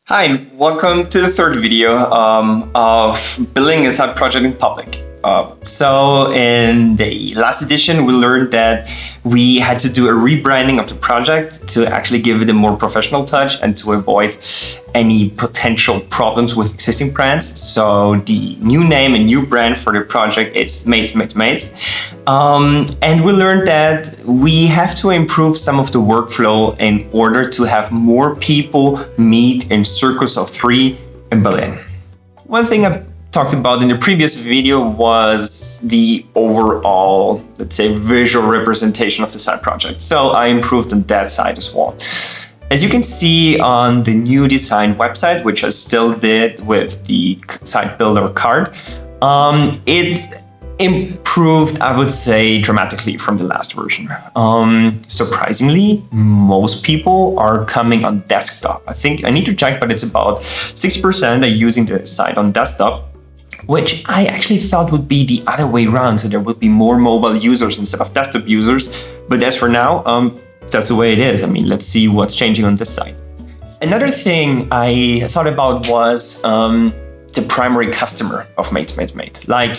Hi, and welcome to the third video of building a side project in public. So in the last edition, we learned that we had to do a rebranding of the project to actually give it a more professional touch and to avoid any potential problems with existing brands. So the new name and new brand for the project is Mate. And we learned that we have to improve some of the workflow in order to have more people meet in circles of three in Berlin. One thing I talked about in the previous video was the overall, let's say, visual representation of the side project. So I improved on that side as well. As you can see on the new design website, which I still did with the site builder card, it improved, I would say, dramatically from the last version. Surprisingly, most people are coming on desktop. I think I need to check, but it's about 60% are using the site on desktop, which I actually thought would be the other way around. So there would be more mobile users instead of desktop users. But as for now, that's the way it is. I mean, let's see what's changing on this side. Another thing I thought about was the primary customer of Mate. Like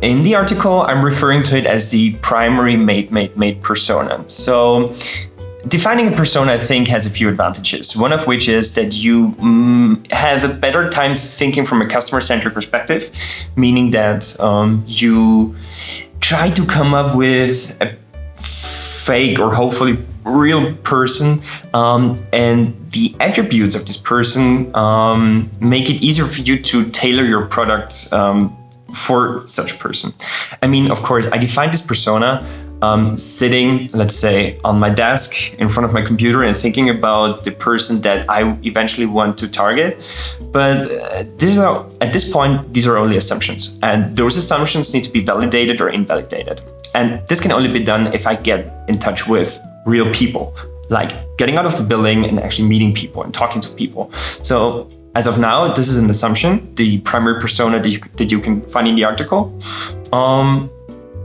in the article, I'm referring to it as the primary Mate persona. So defining a persona, I think, has a few advantages. One of which is that you have a better time thinking from a customer-centric perspective, meaning that you try to come up with a fake or hopefully real person, and the attributes of this person make it easier for you to tailor your product for such a person. I mean, of course, I defined this persona sitting, let's say, on my desk in front of my computer and thinking about the person that I eventually want to target. But at this point, these are only assumptions. And those assumptions need to be validated or invalidated. And this can only be done if I get in touch with real people, like getting out of the building and actually meeting people and talking to people. So as of now, this is an assumption, the primary persona that you can find in the article.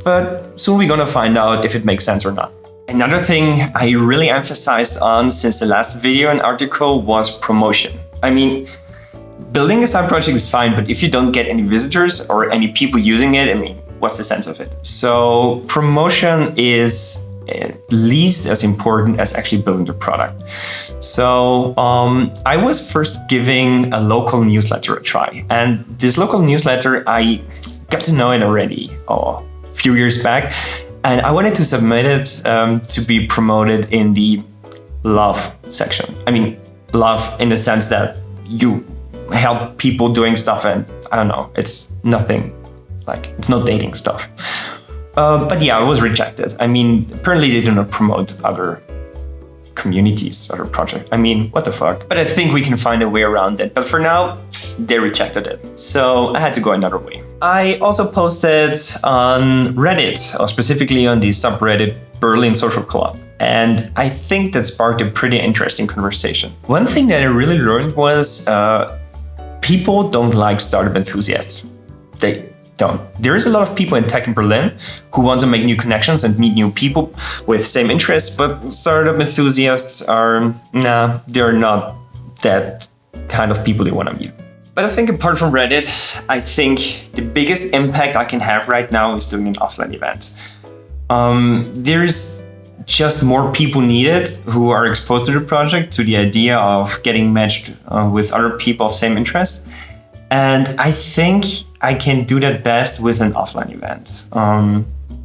But soon we're gonna find out if it makes sense or not. Another thing I really emphasized on since the last video and article was promotion. I mean, building a side project is fine, but if you don't get any visitors or any people using it, I mean, what's the sense of it? So promotion is at least as important as actually building the product. So I was first giving a local newsletter a try. And this local newsletter, I got to know it already a few years back. And I wanted to submit it to be promoted in the love section. I mean, love in the sense that you help people doing stuff, and I don't know, it's nothing, like, it's not dating stuff. But yeah, I was rejected. I mean, apparently they do not promote other communities, other projects. I mean, what the fuck? But I think we can find a way around it. But for now, they rejected it. So I had to go another way. I also posted on Reddit, or specifically on the subreddit Berlin Social Club. And I think that sparked a pretty interesting conversation. One thing that I really learned was people don't like startup enthusiasts. They don't. There is a lot of people in tech in Berlin who want to make new connections and meet new people with same interests, but startup enthusiasts are, they're not that kind of people they want to meet. But I think apart from Reddit, I think the biggest impact I can have right now is doing an offline event. There's just more people needed who are exposed to the project, to the idea of getting matched with other people of same interest. And I think I can do that best with an offline event.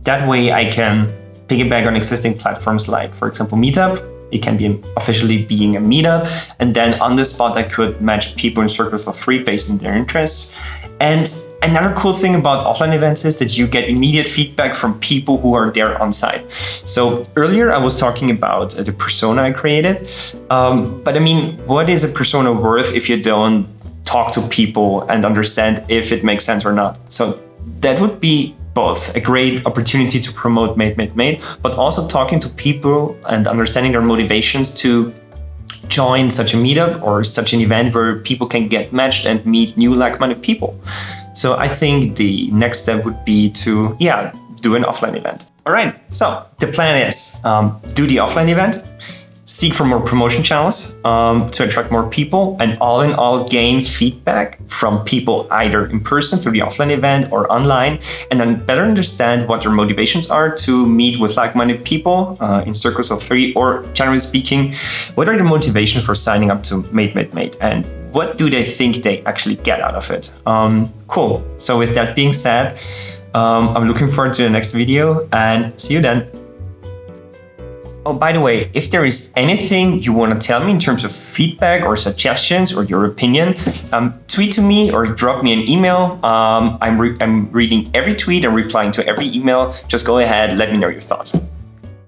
That way I can piggyback on existing platforms like, for example, Meetup. It can be officially being a meetup. And then on the spot, I could match people in circles of three based on their interests. And another cool thing about offline events is that you get immediate feedback from people who are there on site. So earlier I was talking about the persona I created. But I mean, what is a persona worth if you don't talk to people and understand if it makes sense or not? So that would be both a great opportunity to promote Mate, but also talking to people and understanding their motivations to join such a meetup or such an event where people can get matched and meet new like-minded people. So I think the next step would be to, do an offline event. All right, so the plan is do the offline event, seek for more promotion channels to attract more people, and all in all gain feedback from people either in person through the offline event or online, and then better understand what their motivations are to meet with like-minded people in circles of 3, or generally speaking, what are the motivations for signing up to Mate, and what do they think they actually get out of it? Cool. So with that being said, I'm looking forward to the next video, and see you then. Oh, by the way, if there is anything you want to tell me in terms of feedback or suggestions or your opinion, tweet to me or drop me an email. I'm reading every tweet and replying to every email. Just go ahead, let me know your thoughts.